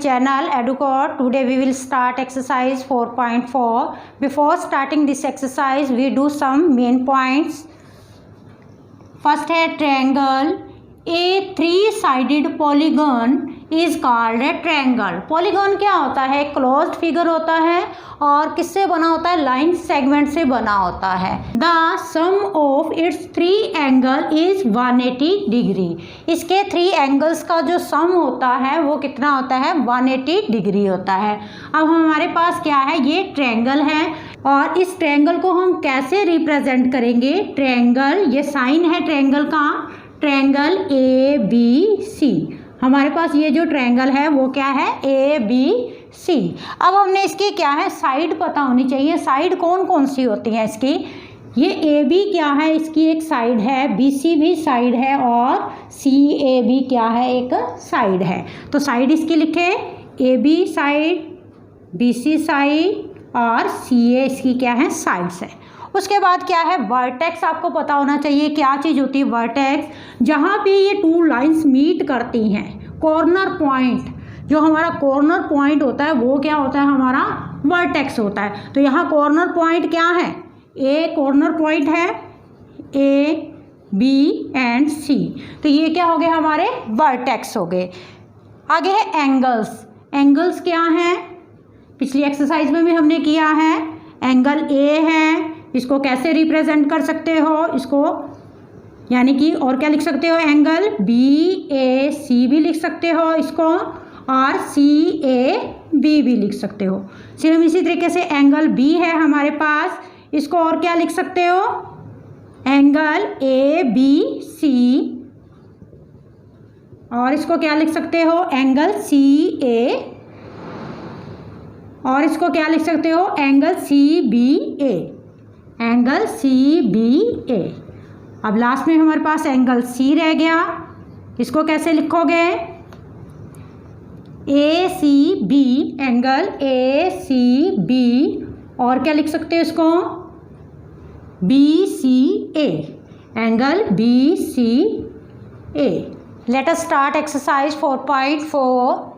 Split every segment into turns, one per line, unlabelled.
channel EduCode. Today we will start exercise 4.4. Before starting this exercise, we do some main points. First है triangle. A three-sided polygon is called a triangle. Polygon क्या होता है? Closed figure होता है और किससे बना होता है? लाइन सेगमेंट से बना होता है. The sum of its three angle is 180 degree. इसके थ्री एंगल्स का जो सम होता है वो कितना होता है? 180 डिग्री होता है. अब हमारे पास क्या है? ये ट्रायंगल है और इस ट्रायंगल को हम कैसे रिप्रेजेंट करेंगे? ट्रायंगल, ये साइन है ट्रायंगल का, ट्रायंगल ए बी सी. हमारे पास ये जो ट्रायंगल है वो क्या है? A B C. अब हमने इसकी क्या है? साइड पता होनी चाहिए. साइड कौन कौन सी होती हैं इसकी? ये ए बी क्या है? इसकी एक साइड है, बी सी भी साइड है और सी ए भी क्या है? एक साइड है. तो साइड इसकी लिखे A B side, B C side और सी ए इसकी क्या है? साइड्स है. उसके बाद क्या है? वर्टेक्स आपको पता होना चाहिए. क्या चीज़ होती है वर्टेक्स? जहाँ पे ये टू लाइंस मीट करती हैं, कॉर्नर पॉइंट, जो हमारा कॉर्नर पॉइंट होता है वो क्या होता है? हमारा वर्टेक्स होता है. तो यहाँ कॉर्नर पॉइंट क्या है? ए कॉर्नर पॉइंट है, ए बी एंड सी. तो ये क्या हो गए? हमारे वर्टेक्स हो गए. आगे है एंगल्स. एंगल्स क्या हैं? पिछली एक्सरसाइज में भी हमने किया है. एंगल ए है, इसको कैसे रिप्रेजेंट कर सकते हो? इसको यानी कि और क्या लिख सकते हो? एंगल बी ए सी भी लिख सकते हो इसको और सी ए बी भी लिख सकते हो. सेम इसी तरीके से एंगल बी है हमारे पास, इसको और क्या लिख सकते हो? Angle A B C. और इसको क्या लिख सकते हो? Angle C A. और इसको क्या लिख सकते हो? Angle C B A. Angle C B A. अब लास्ट में हमारे पास एंगल सी रह गया. इसको कैसे लिखोगे? A C B. Angle A C B. और क्या लिख सकते हो इसको? B C A. Angle B C A. Let us start exercise 4.4.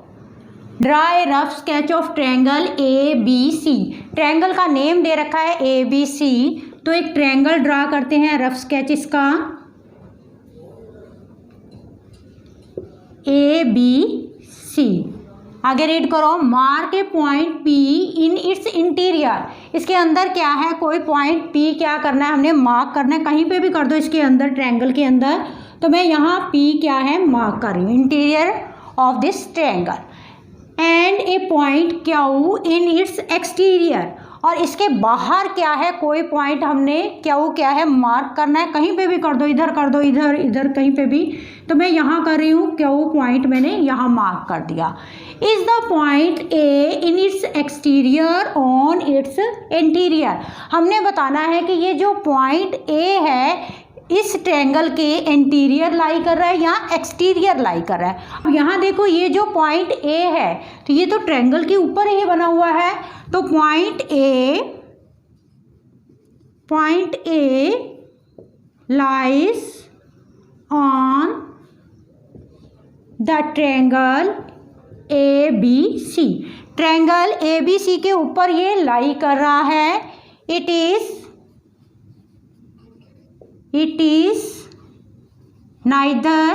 Draw a rough sketch of triangle A B C. Triangle का नेम दे रखा है ए बी सी, तो एक ट्रायंगल ड्रा करते हैं, रफ स्केच इसका. A B C. आगे रीड करो. Mark a point P in its interior. इसके अंदर क्या है? कोई पॉइंट पी क्या करना है? हमने मार्क करना है. कहीं पे भी कर दो इसके अंदर, ट्रायंगल के अंदर. तो मैं यहाँ पी क्या है? मार्क कर रही हूँ. Interior of this triangle. And A point Q in its exterior. और इसके बाहर क्या है? कोई पॉइंट हमने क्यू क्या है? मार्क करना है. कहीं पे भी कर दो, इधर कर दो, इधर इधर कहीं पे भी. तो मैं यहाँ कर रही हूँ क्यू पॉइंट मैंने यहाँ मार्क कर दिया. Is the point A in its exterior on it's interior. हमने बताना है कि ये जो पॉइंट ए है इस ट्रायंगल के इंटीरियर लाई कर रहा है या एक्सटीरियर लाई कर रहा है. अब यहाँ देखो, ये जो पॉइंट ए है तो ये तो ट्रायंगल के ऊपर ही बना हुआ है. तो point A lies on the triangle A B C. Triangle A B C के ऊपर ये लाई कर रहा है. It is neither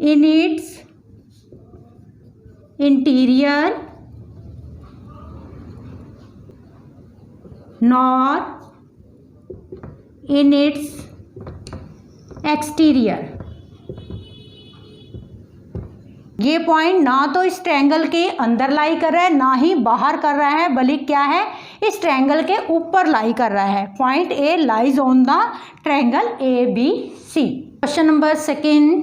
in its interior nor in its exterior. ये पॉइंट ना तो इस ट्रायंगल के अंदर लाई कर रहा है ना ही बाहर कर रहा है, बल्कि क्या है? इस ट्रायंगल के ऊपर लाई कर रहा है. Point A lies on the triangle A B C. Question number 2.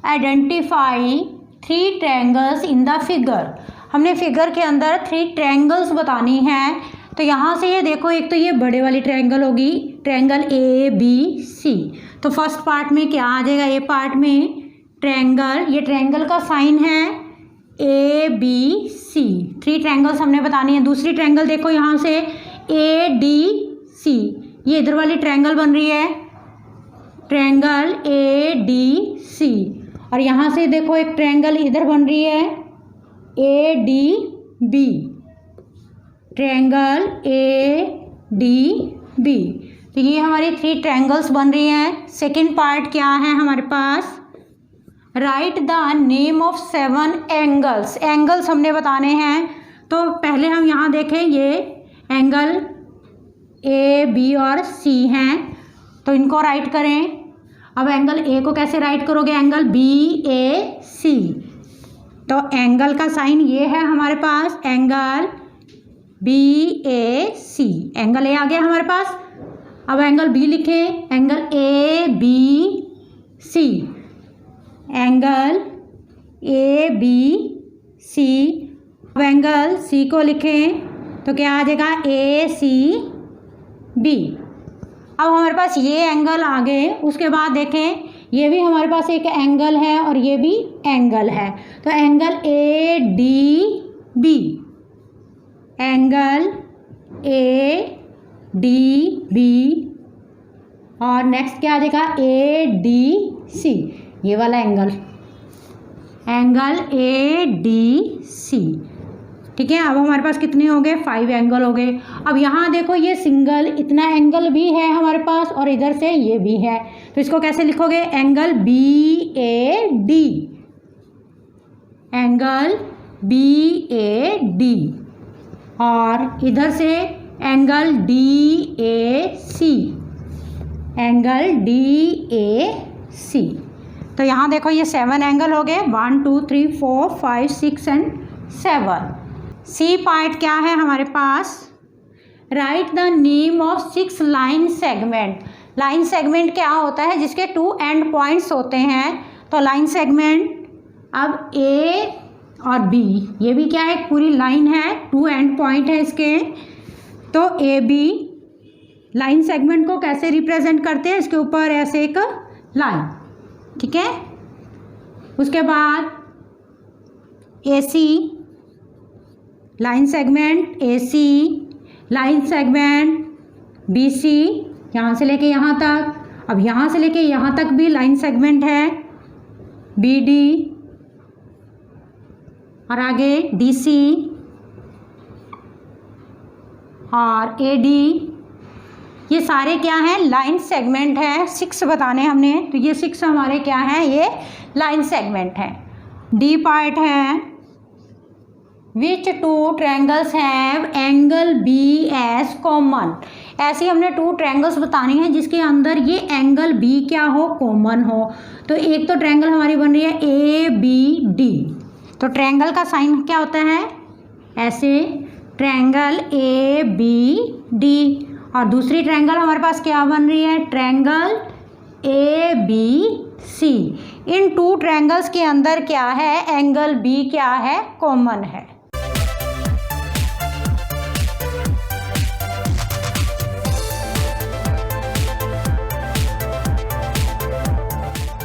Identify 3 triangles in the figure. हमने फिगर के अंदर 3 ट्रायंगल्स बतानी है. तो यहाँ से ये देखो, एक तो ये बड़े वाली ट्रायंगल होगी, ट्रायंगल ए बी सी. तो फर्स्ट पार्ट में क्या आ जाएगा? ए पार्ट में ट्रायंगल, ये ट्रायंगल का साइन है ए बी सी. 3 ट्रायंगल्स हमने बतानी है. दूसरी ट्रायंगल देखो यहाँ से ए डी सी. ये इधर वाली ट्रायंगल बन रही है, ट्रायंगल ए डी सी. और यहाँ से देखो एक ट्रायंगल इधर बन रही है A D B, triangle A D B. तो ये हमारी 3 ट्रायंगल्स बन रही हैं। सेकंड पार्ट क्या है हमारे पास, write the name of 7 angles. Angles हमने बताने हैं, तो पहले हम यहाँ देखें ये एंगल ए बी और सी हैं, तो इनको राइट करें। अब एंगल ए को कैसे राइट करोगे, एंगल बी ए सी। तो एंगल का साइन ये है हमारे पास, angle B A C, angle A आ गया हमारे पास। अब एंगल बी लिखें, angle A B C, angle A B C. अब एंगल सी को लिखें तो क्या आ जाएगा, ए सी बी। अब हमारे पास ये एंगल आ गए, उसके बाद देखें ये भी हमारे पास एक एंगल है और ये भी एंगल है, तो angle A D B, angle A D B. और नेक्स्ट क्या आ जाएगा, ए डी सी, ये वाला angle, angle A D C. ठीक है, अब हमारे पास कितने हो गए, 5 एंगल हो गए। अब यहाँ देखो ये सिंगल इतना एंगल भी है हमारे पास और इधर से ये भी है, तो इसको कैसे लिखोगे, angle B A D, angle B A D. और इधर से angle D A C, angle D A C. तो यहाँ देखो ये 7 एंगल हो गए, 1 2 3 4 5 6 एंड 7। सी पार्ट क्या है हमारे पास, write the name of 6 line segment. Line segment क्या होता है, जिसके 2 एंड पॉइंट्स होते हैं। तो लाइन सेगमेंट, अब ए और बी, ये भी क्या है, पूरी लाइन है, 2 एंड पॉइंट है इसके। तो ए बी लाइन सेगमेंट को कैसे रिप्रेजेंट करते हैं, इसके ऊपर ऐसे एक लाइन, ठीक है। उसके बाद A C, line segment A C, line segment B C, यहाँ से लेके यहाँ तक। अब यहाँ से लेके यहाँ तक भी लाइन सेगमेंट है, बी डी, और आगे डी सी और ए डी। ये सारे क्या हैं, लाइन सेगमेंट है। 6 बताने हमने, तो ये 6 हमारे क्या हैं, ये लाइन सेगमेंट है। डी पार्ट है, which 2 triangles have angle B as common. ऐसी हमने 2 ट्रायंगल्स बतानी है जिसके अंदर ये एंगल बी क्या हो, कॉमन हो। तो एक तो ट्रायंगल हमारी बन रही है ए बी डी, तो ट्रायंगल का साइन क्या होता है, ऐसे ट्रायंगल ए बी डी। और दूसरी ट्रायंगल हमारे पास क्या बन रही है, ट्रायंगल ए बी सी। इन 2 ट्रायंगल्स के अंदर क्या है, एंगल बी क्या है, कॉमन है।